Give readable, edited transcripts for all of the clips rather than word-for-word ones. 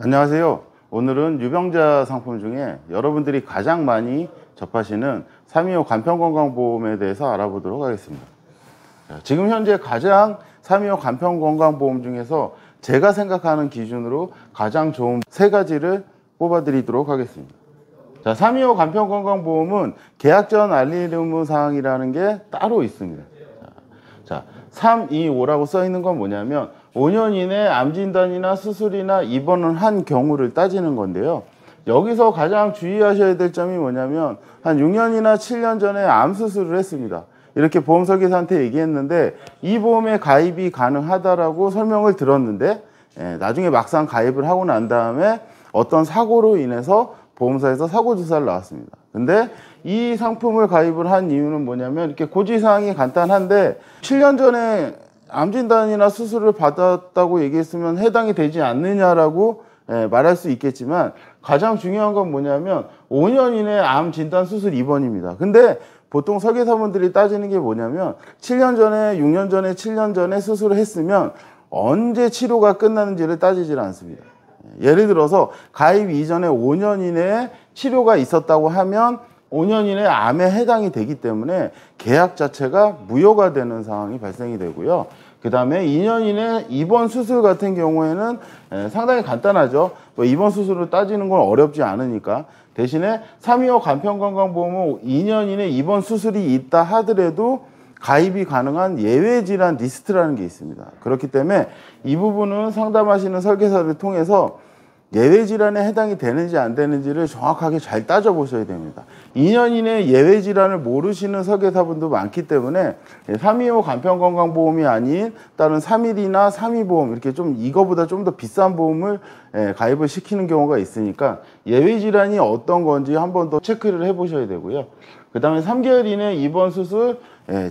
안녕하세요. 오늘은 유병자 상품 중에 여러분들이 가장 많이 접하시는 325 간편건강보험에 대해서 알아보도록 하겠습니다. 지금 현재 가장 325 간편건강보험 중에서 제가 생각하는 기준으로 가장 좋은 세 가지를 뽑아드리도록 하겠습니다. 자, 325 간편건강보험은 계약 전 알릴 의무사항이라는 게 따로 있습니다. 자, 325라고 써 있는 건 뭐냐면 5년 이내 암 진단이나 수술이나 입원을 한 경우를 따지는 건데요. 여기서 가장 주의하셔야 될 점이 뭐냐면 한 6년이나 7년 전에 암 수술을 했습니다. 이렇게 보험 설계사한테 얘기했는데 이 보험에 가입이 가능하다라고 설명을 들었는데 나중에 막상 가입을 하고 난 다음에 어떤 사고로 인해서 보험사에서 사고 주사를 나왔습니다. 근데 이 상품을 가입을 한 이유는 뭐냐면 이렇게 고지사항이 간단한데 7년 전에 암 진단이나 수술을 받았다고 얘기했으면 해당이 되지 않느냐라고 말할 수 있겠지만 가장 중요한 건 뭐냐면 5년 이내 암 진단 수술 입원입니다. 근데 보통 설계사분들이 따지는 게 뭐냐면 7년 전에 6년 전에 7년 전에 수술을 했으면 언제 치료가 끝나는지를 따지질 않습니다. 예를 들어서 가입 이전에 5년 이내에 치료가 있었다고 하면 5년 이내 암에 해당이 되기 때문에 계약 자체가 무효가 되는 상황이 발생이 되고요. 그 다음에 2년 이내 입원 수술 같은 경우에는 상당히 간단하죠. 뭐 입원 수술을 따지는 건 어렵지 않으니까. 대신에 325 간편건강보험은 2년 이내 입원 수술이 있다 하더라도 가입이 가능한 예외 질환 리스트라는 게 있습니다. 그렇기 때문에 이 부분은 상담하시는 설계사를 통해서 예외 질환에 해당이 되는지 안 되는지를 정확하게 잘 따져보셔야 됩니다. 2년 이내 예외 질환을 모르시는 설계사분도 많기 때문에 325 간편건강보험이 아닌 다른 3일이나 3위보험 이렇게 좀 이거보다 좀 더 비싼 보험을 가입을 시키는 경우가 있으니까 예외 질환이 어떤 건지 한 번 더 체크를 해보셔야 되고요. 그 다음에 3개월 이내 입원 수술,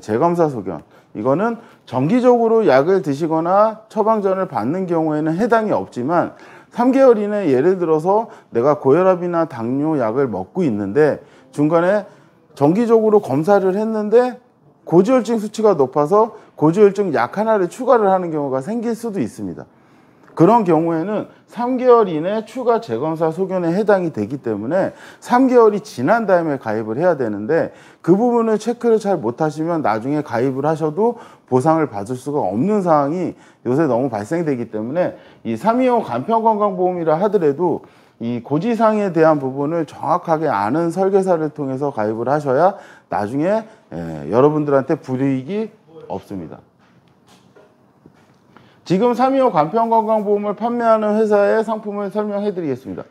재검사 소견. 이거는 정기적으로 약을 드시거나 처방전을 받는 경우에는 해당이 없지만 3개월 이내 예를 들어서 내가 고혈압이나 당뇨 약을 먹고 있는데 중간에 정기적으로 검사를 했는데 고지혈증 수치가 높아서 고지혈증 약 하나를 추가를 하는 경우가 생길 수도 있습니다. 그런 경우에는 3개월 이내 추가 재검사 소견에 해당이 되기 때문에 3개월이 지난 다음에 가입을 해야 되는데 그 부분을 체크를 잘 못하시면 나중에 가입을 하셔도 보상을 받을 수가 없는 상황이 요새 너무 발생되기 때문에 이 325 간편건강보험이라 하더라도 이 고지사항에 대한 부분을 정확하게 아는 설계사를 통해서 가입을 하셔야 나중에 여러분들한테 불이익이 없습니다. 지금 325 간편건강보험을 판매하는 회사의 상품을 설명해 드리겠습니다.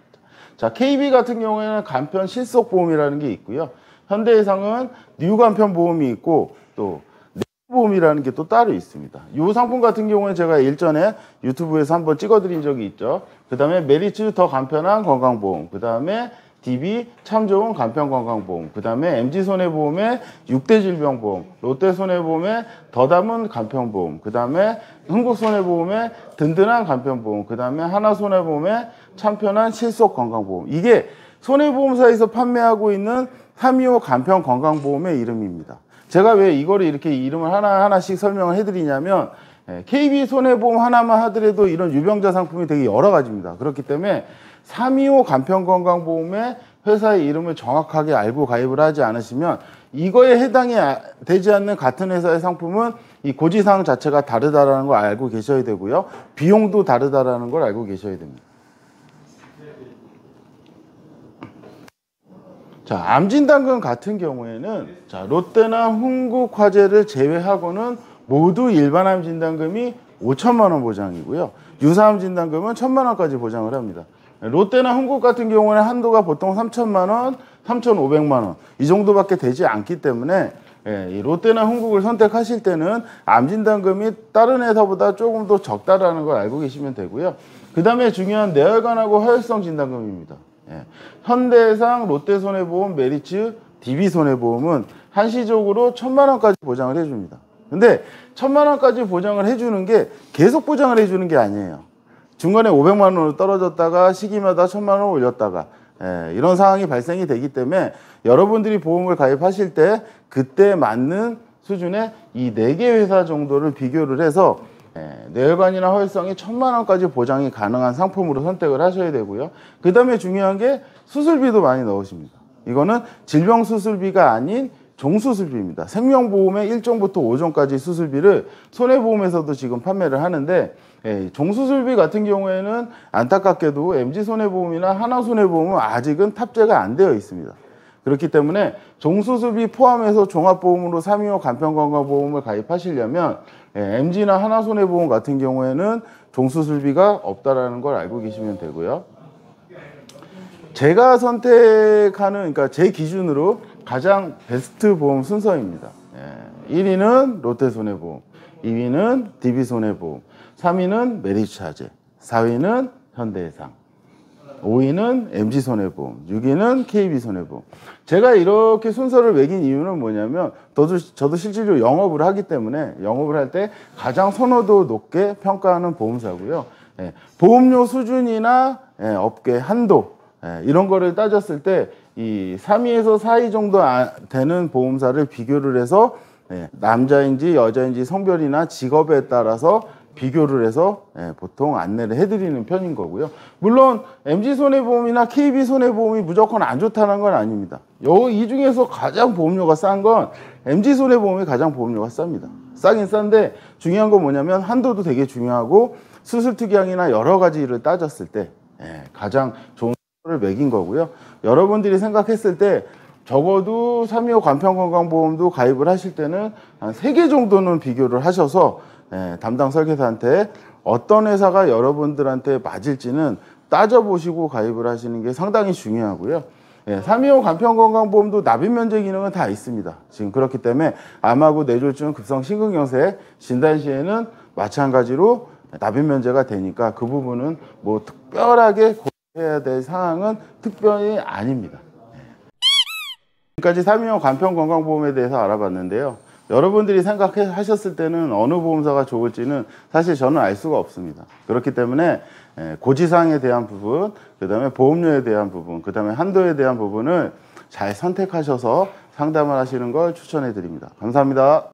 자, KB 같은 경우에는 간편 실속보험이라는 게 있고요. 현대해상은 뉴간편보험이 있고 또 보험이라는 게 또 따로 있습니다. 이 상품 같은 경우에 제가 일전에 유튜브에서 한번 찍어드린 적이 있죠. 그 다음에 메리츠 더 간편한 건강보험, 그 다음에 DB 참 좋은 간편건강보험, 그 다음에 MG손해보험의 6대 질병보험, 롯데손해보험의 더 담은 간편보험, 그 다음에 흥국손해보험의 든든한 간편보험, 그 다음에 하나손해보험의 참 편한 실속건강보험. 이게 손해보험사에서 판매하고 있는 325 간편건강보험의 이름입니다. 제가 왜 이거를 이렇게 이름을 하나하나씩 설명을 해드리냐면 KB 손해보험 하나만 하더라도 이런 유병자 상품이 되게 여러 가지입니다. 그렇기 때문에 325 간편건강보험의 회사의 이름을 정확하게 알고 가입을 하지 않으시면 이거에 해당이 되지 않는 같은 회사의 상품은 이 고지사항 자체가 다르다는 걸 알고 계셔야 되고요. 비용도 다르다는 걸 알고 계셔야 됩니다. 자, 암진단금 같은 경우에는 자, 롯데나 흥국화재를 제외하고는 모두 일반 암진단금이 5천만 원 보장이고요. 유사암 진단금은 1,000만 원까지 보장을 합니다. 롯데나 흥국 같은 경우는 한도가 보통 3천만 원, 3,500만 원 이 정도밖에 되지 않기 때문에 이 롯데나 흥국을 선택하실 때는 암진단금이 다른 회사보다 조금 더 적다라는 걸 알고 계시면 되고요. 그 다음에 중요한 뇌혈관하고 화혈성 진단금입니다. 현대해상, 롯데손해보험, 메리츠, DB손해보험은 한시적으로 1,000만 원까지 보장을 해줍니다. 근데 1,000만 원까지 보장을 해주는 게 계속 보장을 해주는 게 아니에요. 중간에 500만 원으로 떨어졌다가 시기마다 1,000만 원 올렸다가 이런 상황이 발생이 되기 때문에 여러분들이 보험을 가입하실 때 그때 맞는 수준의 이 4개 회사 정도를 비교를 해서 뇌혈관이나 허혈성이 1,000만 원까지 보장이 가능한 상품으로 선택을 하셔야 되고요. 그 다음에 중요한 게 수술비도 많이 넣으십니다. 이거는 질병 수술비가 아닌 종수술비입니다. 생명보험의 1종부터 5종까지 수술비를 손해보험에서도 지금 판매를 하는데, 종수술비 같은 경우에는 안타깝게도 MG손해보험이나 하나손해보험은 아직은 탑재가 안 되어 있습니다. 그렇기 때문에 종수술비 포함해서 종합보험으로 325 간편건강보험을 가입하시려면 MG나 하나손해보험 같은 경우에는 종수술비가 없다라는 걸 알고 계시면 되고요. 제가 선택하는, 그러니까 제 기준으로 가장 베스트 보험 순서입니다. 1위는 롯데손해보험, 2위는 DB손해보험, 3위는 메리츠화재, 4위는 현대해상, 5위는 MG손해보험, 6위는 KB손해보험. 제가 이렇게 순서를 매긴 이유는 뭐냐면 저도 실질적으로 영업을 하기 때문에 영업을 할 때 가장 선호도 높게 평가하는 보험사고요. 보험료 수준이나 업계 한도 이런 거를 따졌을 때 이 3위에서 4위 정도 되는 보험사를 비교를 해서 남자인지 여자인지 성별이나 직업에 따라서 비교를 해서 보통 안내를 해드리는 편인 거고요. 물론 MG손해보험이나 KB손해보험이 무조건 안 좋다는 건 아닙니다. 이 중에서 가장 보험료가 싼 건 MG손해보험이 가장 보험료가 쌉니다. 싸긴 싼데 중요한 건 뭐냐면 한도도 되게 중요하고 수술 특약이나 여러 가지를 따졌을 때 가장 좋은 를 매긴 거고요. 여러분들이 생각했을 때 적어도 325 간편건강보험도 가입을 하실 때는 한 3개 정도는 비교를 하셔서 담당 설계사한테 어떤 회사가 여러분들한테 맞을지는 따져보시고 가입을 하시는 게 상당히 중요하고요. 325 간편건강보험도 납입면제 기능은 다 있습니다. 지금 그렇기 때문에 암하고 뇌졸중, 급성심근경색 진단 시에는 마찬가지로 납입면제가 되니까 그 부분은 뭐 특별하게 해야 될 상황은 특별히 아닙니다. 지금까지 325 간편건강보험에 대해서 알아봤는데요. 여러분들이 생각하셨을 때는 어느 보험사가 좋을지는 사실 저는 알 수가 없습니다. 그렇기 때문에 고지사항에 대한 부분, 그 다음에 보험료에 대한 부분, 그 다음에 한도에 대한 부분을 잘 선택하셔서 상담을 하시는 걸 추천해 드립니다. 감사합니다.